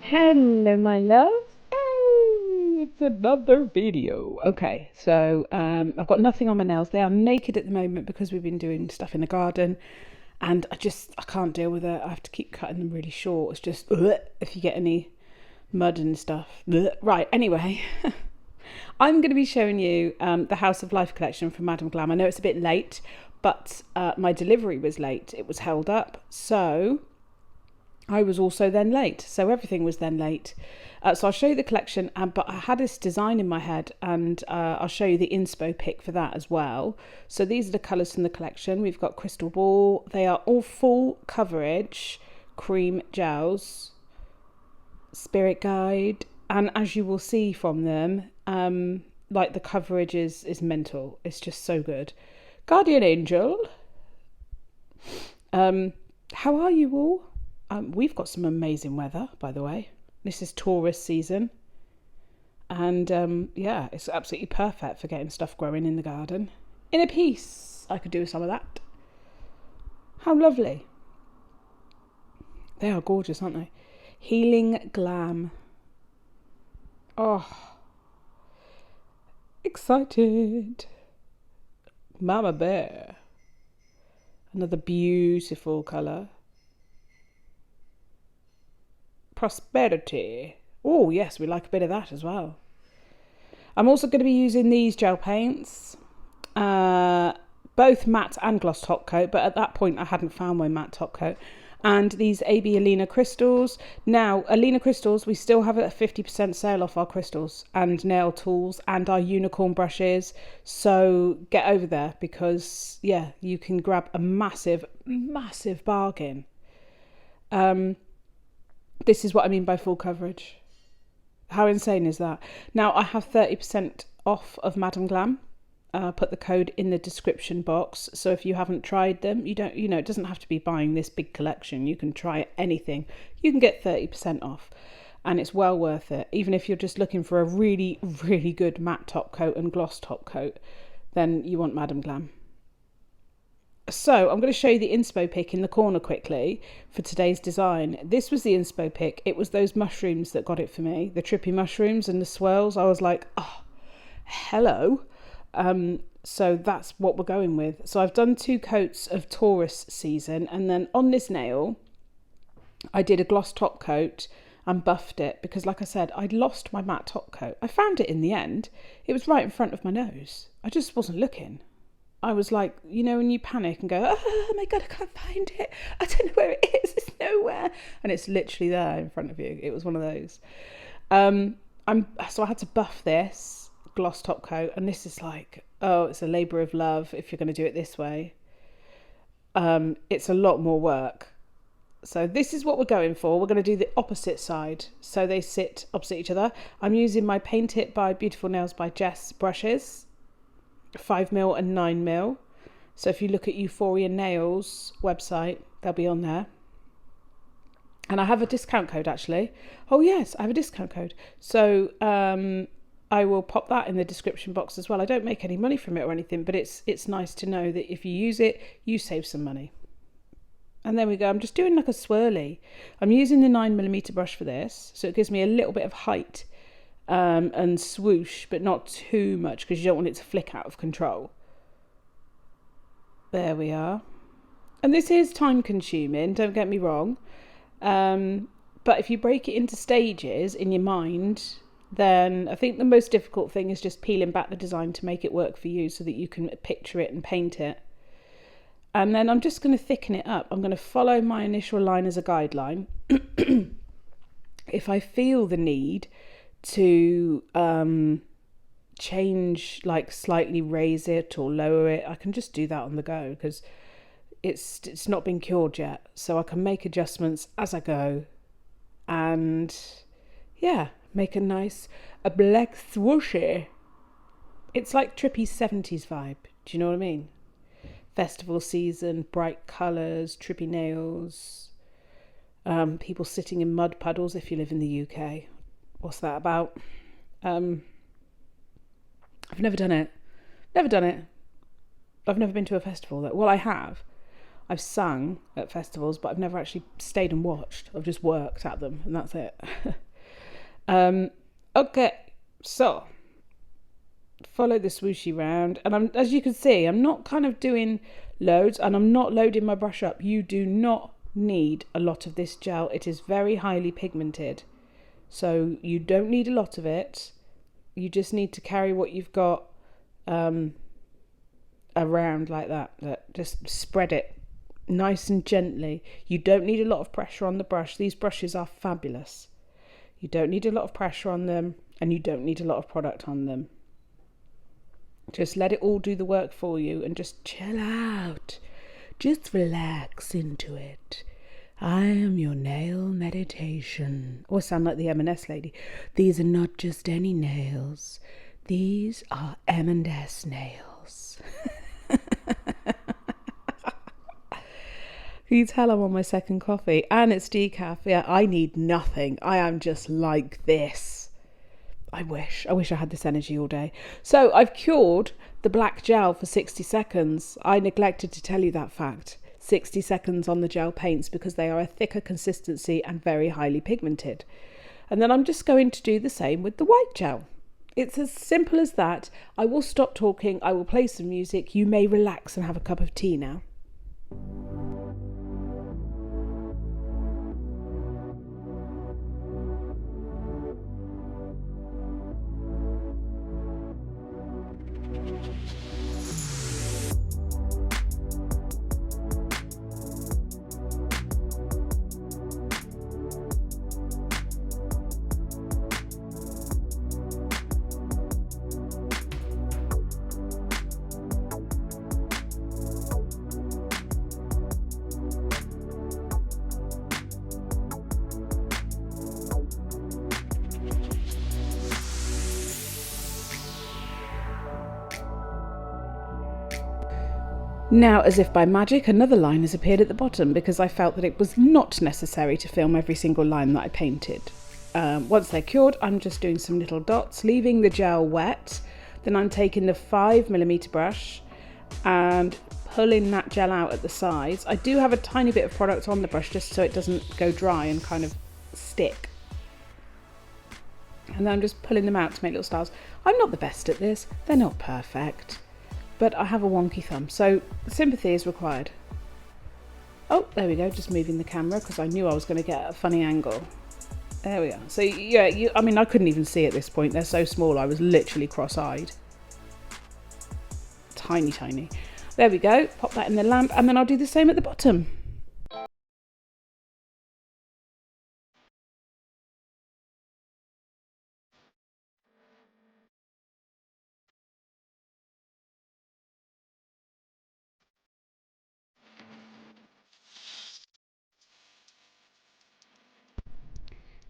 Hello, my love. Hey, it's another video. Okay, so I've got nothing on my nails. They are naked at the moment because we've been doing stuff in the garden, and I can't deal with it. I have to keep cutting them really short. It's just if you get any mud and stuff. Right. Anyway, I'm going to be showing you the House of Life collection from Madam Glam. I know it's a bit late, but my delivery was late. It was held up, so I was also then late, so everything was then late. So I'll show you the collection, but I had this design in my head, and I'll show you the inspo pic for that as well. So these are the colours from the collection. We've got Crystal Ball. They are all full coverage cream gels, Spirit Guide, and as you will see from them, like the coverage is mental. It's just so good. Guardian Angel. How are you all? We've got some amazing weather, by the way. This is tourist season. And yeah, it's absolutely perfect for getting stuff growing in the garden. In a piece, I could do with some of that. How lovely. They are gorgeous, aren't they? Healing Glam. Oh, excited. Mama Bear. Another beautiful colour. Prosperity. Oh yes, we like a bit of that as well. I'm also going to be using these gel paints, both matte and gloss top coat, but at that point I hadn't found my matte top coat. And these AB Alina Crystals. Now, Alina Crystals, we still have a 50% sale off our crystals and nail tools and our unicorn brushes. So get over there because, yeah, you can grab a massive, massive bargain. This is what I mean by full coverage. How insane is that? Now, I have 30% off of Madam Glam. Put the code in the description box. So if you haven't tried them, it doesn't have to be buying this big collection. You can try anything. You can get 30% off. And it's well worth it. Even if you're just looking for a really, really good matte top coat and gloss top coat, then you want Madam Glam. So I'm going to show you the inspo pic in the corner quickly for today's design. This was the inspo pic. It was those mushrooms that got it for me. The trippy mushrooms and the swirls. I was like, oh, hello. So that's what we're going with. So I've done 2 coats of tourist season. And then on this nail, I did a gloss top coat and buffed it. Because like I said, I'd lost my matte top coat. I found it in the end. It was right in front of my nose. I just wasn't looking. I was like, when you panic and go, oh my God, I can't find it. I don't know where it is. It's nowhere. And it's literally there in front of you. It was one of those. So I had to buff this gloss top coat. And this is like, it's a labour of love if you're going to do it this way. It's a lot more work. So this is what we're going for. We're going to do the opposite side. So they sit opposite each other. I'm using my Paint It by Beautiful Nails by Jess brushes. 5mm and 9mm. So if you look at Euphoria Nails website, they'll be on there. And I have a discount code actually. Oh yes, I have a discount code. So I will pop that in the description box as well. I don't make any money from it or anything, but it's nice to know that if you use it, you save some money. And there we go. I'm just doing like a swirly. I'm using the 9mm brush for this, so it gives me a little bit of height. And swoosh, but not too much because you don't want it to flick out of control. There we are. And this is time consuming, don't get me wrong. But if you break it into stages in your mind, then I think the most difficult thing is just peeling back the design to make it work for you so that you can picture it and paint it. And then I'm just going to thicken it up. I'm going to follow my initial line as a guideline. If I feel the need to change, like slightly raise it or lower it, I can just do that on the go because it's not been cured yet, so I can make adjustments as I go and yeah, make a black swooshy. It's like trippy 70s vibe. Do you know what I mean? Festival season, bright colours, trippy nails, people sitting in mud puddles if you live in the UK. What's that about? I've never done it. I've never been to a festival. Well, I have. I've sung at festivals, but I've never actually stayed and watched. I've just worked at them, and that's it. Okay, so follow the swooshy round, and as you can see, I'm not kind of doing loads, and I'm not loading my brush up. You do not need a lot of this gel. It is very highly pigmented, so you don't need a lot of it. You just need to carry what you've got around like that. Just spread it nice and gently. You don't need a lot of pressure on the brush. These brushes are fabulous. You don't need a lot of pressure on them, and you don't need a lot of product on them. Just let it all do the work for you and just chill out. Just relax into it. I am your nail meditation. Oh, I sound like the M&S lady. These are not just any nails. These are M&S nails. Can you tell I'm on my second coffee? And it's decaf. Yeah, I need nothing. I am just like this. I wish I had this energy all day. So I've cured the black gel for 60 seconds. I neglected to tell you that fact. 60 seconds on the gel paints because they are a thicker consistency and very highly pigmented. And then I'm just going to do the same with the white gel. It's as simple as that. I will stop talking. I will play some music. You may relax and have a cup of tea now. Now, as if by magic, another line has appeared at the bottom because I felt that it was not necessary to film every single line that I painted. Once they're cured, I'm just doing some little dots, leaving the gel wet. Then I'm taking the 5mm brush and pulling that gel out at the sides. I do have a tiny bit of product on the brush just so it doesn't go dry and kind of stick. And then I'm just pulling them out to make little stars. I'm not the best at this. They're not perfect. But I have a wonky thumb, so sympathy is required. Oh, there we go, just moving the camera because I knew I was going to get a funny angle. There we are. So yeah, I mean, I couldn't even see at this point. They're so small, I was literally cross-eyed. Tiny, tiny. There we go, pop that in the lamp, and then I'll do the same at the bottom.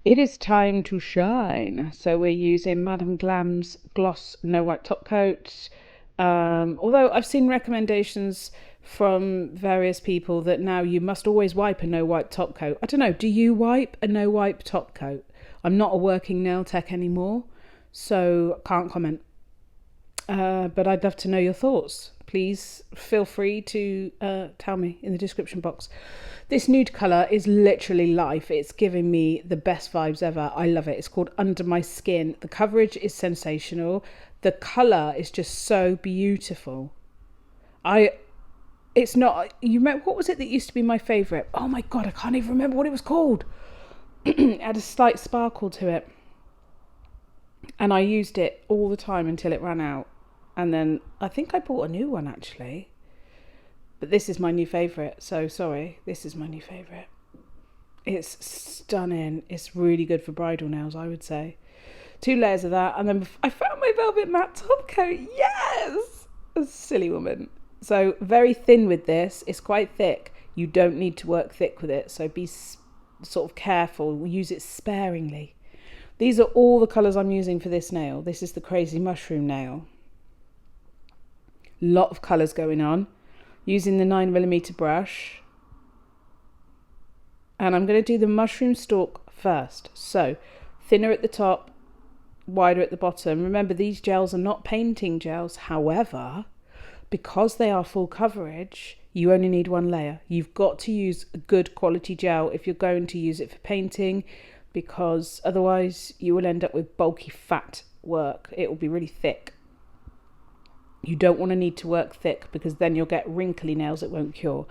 It is time to shine. So we're using Madam Glam's Gloss No Wipe Top Coat. Although I've seen recommendations from various people that now you must always wipe a no wipe top coat. I don't know, do you wipe a no wipe top coat? I'm not a working nail tech anymore, so can't comment. But I'd love to know your thoughts. Please feel free to tell me in the description box. This nude colour is literally life. It's giving me the best vibes ever. I love it. It's called Under My Skin. The coverage is sensational. The colour is just so beautiful. It's not, you remember, what was it that used to be my favourite? Oh my God, I can't even remember what it was called. It had a slight sparkle to it. And I used it all the time until it ran out. And then I think I bought a new one actually. But this is my new favourite. So sorry, this is my new favourite. It's stunning. It's really good for bridal nails, I would say. 2 layers of that. And then I found my velvet matte top coat. Yes! A silly woman. So very thin with this. It's quite thick. You don't need to work thick with it. So be sort of careful. Use it sparingly. These are all the colours I'm using for this nail. This is the Crazy Mushroom nail. Lot of colours going on. Using the 9mm brush. And I'm going to do the mushroom stalk first. So thinner at the top, wider at the bottom. Remember, these gels are not painting gels. However, because they are full coverage, you only need one layer. You've got to use a good quality gel if you're going to use it for painting, because otherwise you will end up with bulky fat work. It will be really thick. You don't want to need to work thick because then you'll get wrinkly nails it won't cure.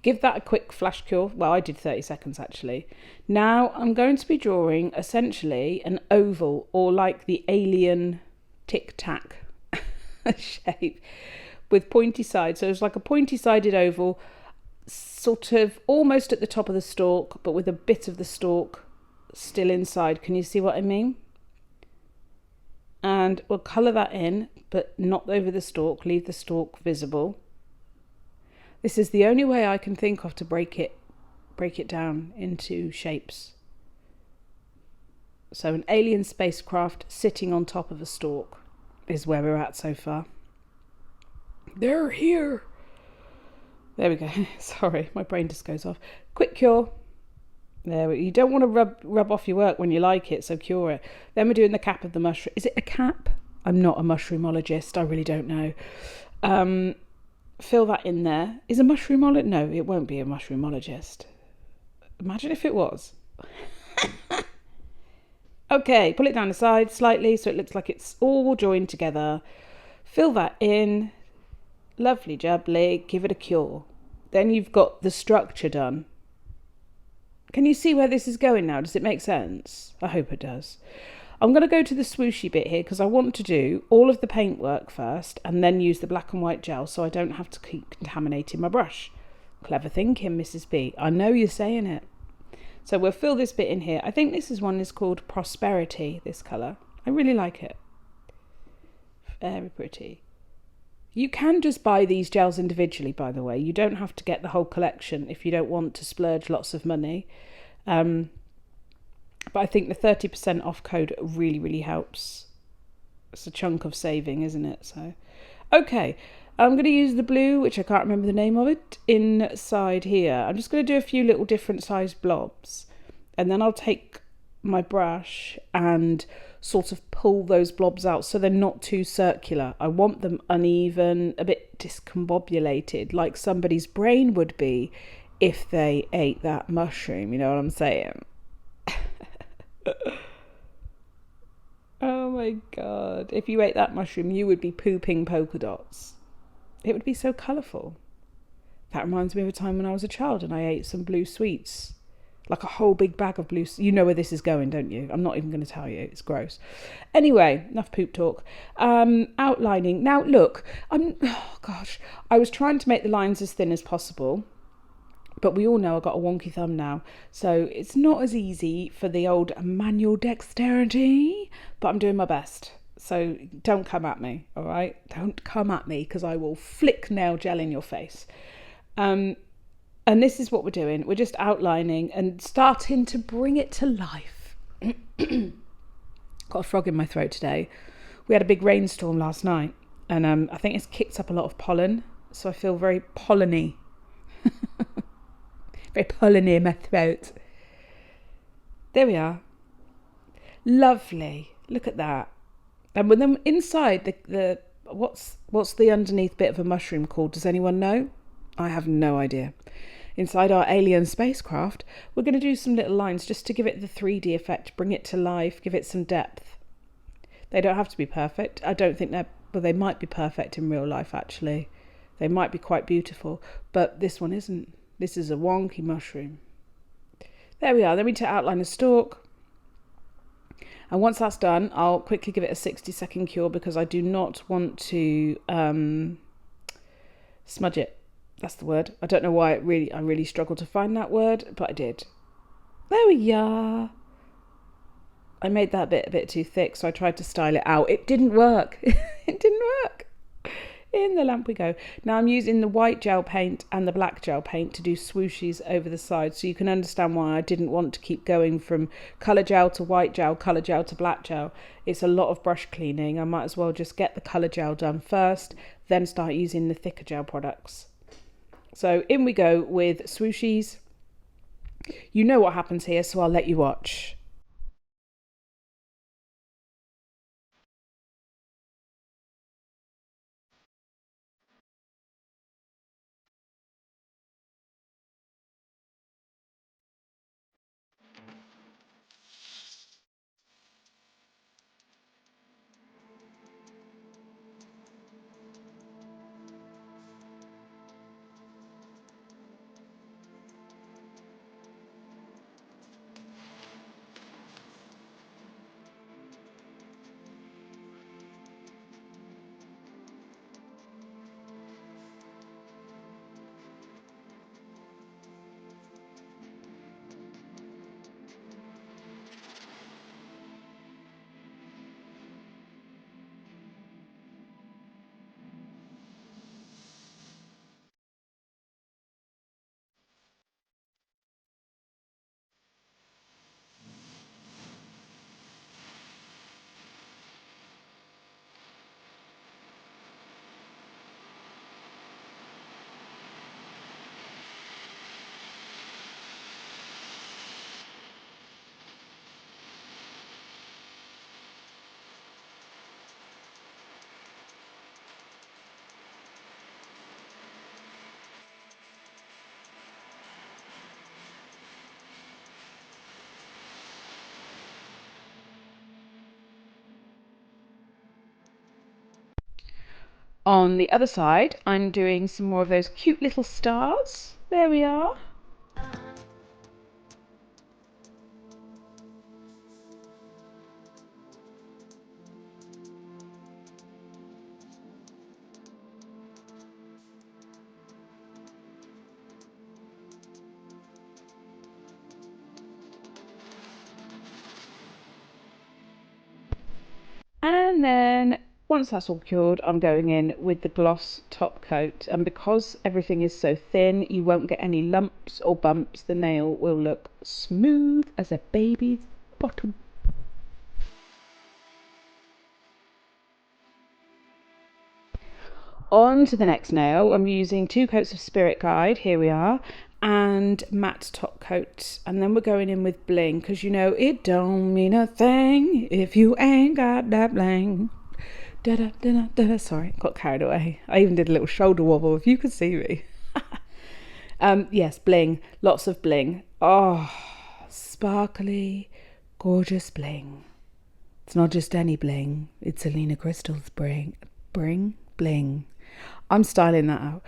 Give that a quick flash cure. Well, I did 30 seconds actually. Now I'm going to be drawing essentially an oval, or like the alien tic tac shape with pointy sides. So it's like a pointy sided oval, sort of almost at the top of the stalk, but with a bit of the stalk still inside. Can you see what I mean? And we'll colour that in, but not over the stalk. Leave the stalk visible. This is the only way I can think of to break it down into shapes. So an alien spacecraft sitting on top of a stalk is where we're at so far. They're here. There we go. Sorry, my brain just goes off. Quick cure. There, you don't want to rub off your work when you like it, so cure it. Then we're doing the cap of the mushroom. Is it a cap? I'm not a mushroomologist. I really don't know. Fill that in there. Is a mushroomologist? No, it won't be a mushroomologist. Imagine if it was. Okay, pull it down the side slightly so it looks like it's all joined together. Fill that in. Lovely jubbly. Give it a cure. Then you've got the structure done. Can you see where this is going now? Does it make sense? I hope it does. I'm going to go to the swooshy bit here because I want to do all of the paintwork first and then use the black and white gel so I don't have to keep contaminating my brush. Clever thinking, Mrs. B. I know you're saying it. So we'll fill this bit in here. I think this one is called Prosperity, this colour. I really like it. Very pretty. You can just buy these gels individually, by the way. You don't have to get the whole collection if you don't want to splurge lots of money. But I think the 30% off code really, really helps. It's a chunk of saving, isn't it? So, okay. I'm going to use the blue, which I can't remember the name of it, inside here. I'm just going to do a few little different sized blobs. And then I'll take my brush and sort of pull those blobs out so they're not too circular. I want them uneven, a bit discombobulated, like somebody's brain would be if they ate that mushroom. You know what I'm saying? Oh my god, if you ate that mushroom you would be pooping polka dots. It would be so colourful. That reminds me of a time when I was a child and I ate some blue sweets, like a whole big bag of blue. You know where this is going, don't you? I'm not even going to tell you, it's gross. Anyway, enough poop talk. Outlining. Now look, oh gosh, I was trying to make the lines as thin as possible, but we all know I've got a wonky thumb now, so it's not as easy for the old manual dexterity, but I'm doing my best. So don't come at me, all right? Don't come at me because I will flick nail gel in your face. And this is what we're doing. We're just outlining and starting to bring it to life. Got a frog in my throat today. We had a big rainstorm last night, and I think it's kicked up a lot of pollen, so I feel very polleny. Very polleny in my throat. There we are. Lovely. Look at that. And when then inside the what's the underneath bit of a mushroom called? Does anyone know? I have no idea. Inside our alien spacecraft, we're going to do some little lines just to give it the 3D effect, bring it to life, give it some depth. They don't have to be perfect. I don't think they might be perfect in real life actually. They might be quite beautiful, but this one isn't. This is a wonky mushroom. There we are. Then we need to outline a stalk. And once that's done, I'll quickly give it a 60-second cure because I do not want to smudge it. That's the word. I don't know why I really struggled to find that word, but I did. There we are. I made that bit a bit too thick, so I tried to style it out. It didn't work. It didn't work. In the lamp we go. Now I'm using the white gel paint and the black gel paint to do swooshies over the side, so you can understand why I didn't want to keep going from colour gel to white gel, colour gel to black gel. It's a lot of brush cleaning. I might as well just get the colour gel done first, then start using the thicker gel products. So in we go with swooshies. You know what happens here, so I'll let you watch. On the other side, I'm doing some more of those cute little stars. There we are. And then once that's all cured, I'm going in with the gloss top coat, and because everything is so thin, you won't get any lumps or bumps. The nail will look smooth as a baby's bottom. On to the next nail. I'm using 2 coats of Spirit Guide, here we are, and matte top coat, and then we're going in with bling, because you know it don't mean a thing if you ain't got that bling. Da da da da. Sorry, got carried away. I even did a little shoulder wobble if you could see me. Yes, bling, lots of bling. Oh, sparkly, gorgeous bling. It's not just any bling, it's Alina Crystals bling. I'm styling that out.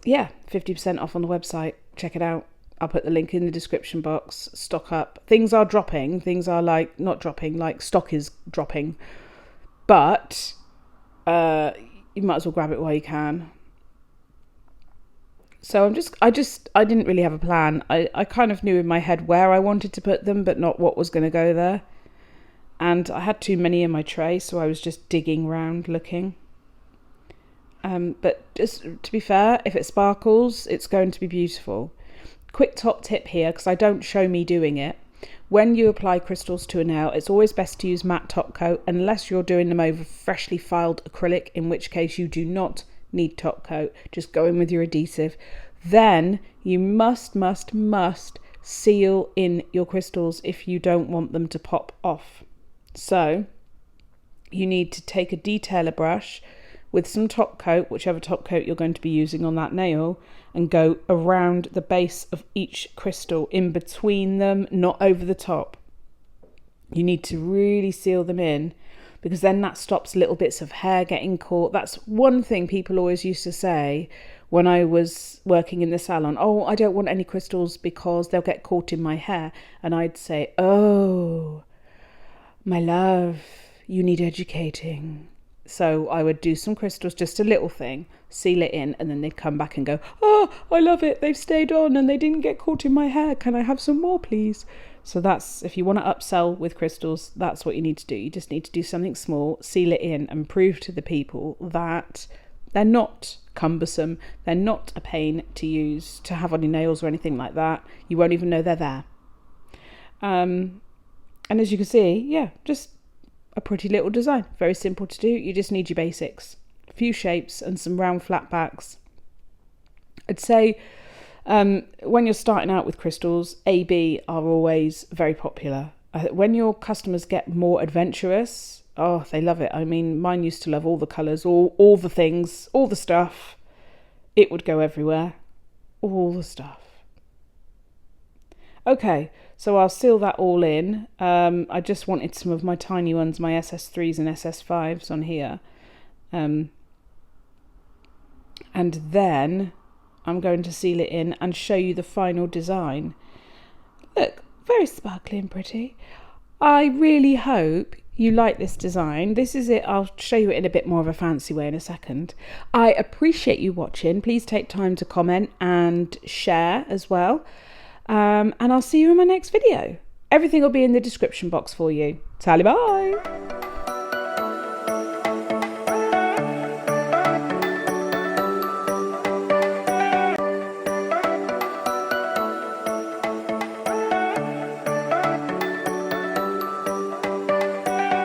Yeah, 50% off on the website. Check it out. I'll put the link in the description box. Stock up. Things are dropping. Things are like not dropping, like stock is dropping. But you might as well grab it while you can. So I didn't really have a plan. I kind of knew in my head where I wanted to put them, but not what was going to go there. And I had too many in my tray, so I was just digging around looking. But just to be fair, if it sparkles, it's going to be beautiful. Quick top tip here, because I don't show me doing it. When you apply crystals to a nail, it's always best to use matte top coat, unless you're doing them over freshly filed acrylic, in which case you do not need top coat. Just go in with your adhesive. Then you must seal in your crystals if you don't want them to pop off. So you need to take a detailer brush with some top coat, whichever top coat you're going to be using on that nail, and go around the base of each crystal, in between them, not over the top. You need to really seal them in, because then that stops little bits of hair getting caught. That's one thing people always used to say when I was working in the salon. Oh, I don't want any crystals because they'll get caught in my hair. And I'd say, oh, my love, you need educating. So I would do some crystals, just a little thing, seal it in, and then they'd come back and go, oh, I love it. They've stayed on and they didn't get caught in my hair. Can I have some more, please? So that's, if you want to upsell with crystals, that's what you need to do. You just need to do something small, seal it in, and prove to the people that they're not cumbersome. They're not a pain to use, to have on your nails or anything like that. You won't even know they're there. And as you can see, yeah, just a pretty little design. Very simple to do. You just need your basics. A few shapes and some round flat backs. I'd say when you're starting out with crystals, AB are always very popular. When your customers get more adventurous, oh, they love it. I mean, mine used to love all the colours, all the things, all the stuff. It would go everywhere. All the stuff. Okay, so I'll seal that all in. I just wanted some of my tiny ones, my SS3s and SS5s on here. And then I'm going to seal it in and show you the final design. Look, very sparkly and pretty. I really hope you like this design. This is it. I'll show you it in a bit more of a fancy way in a second. I appreciate you watching. Please take time to comment and share as well. And I'll see you in my next video. Everything will be in the description box for you. Tally bye.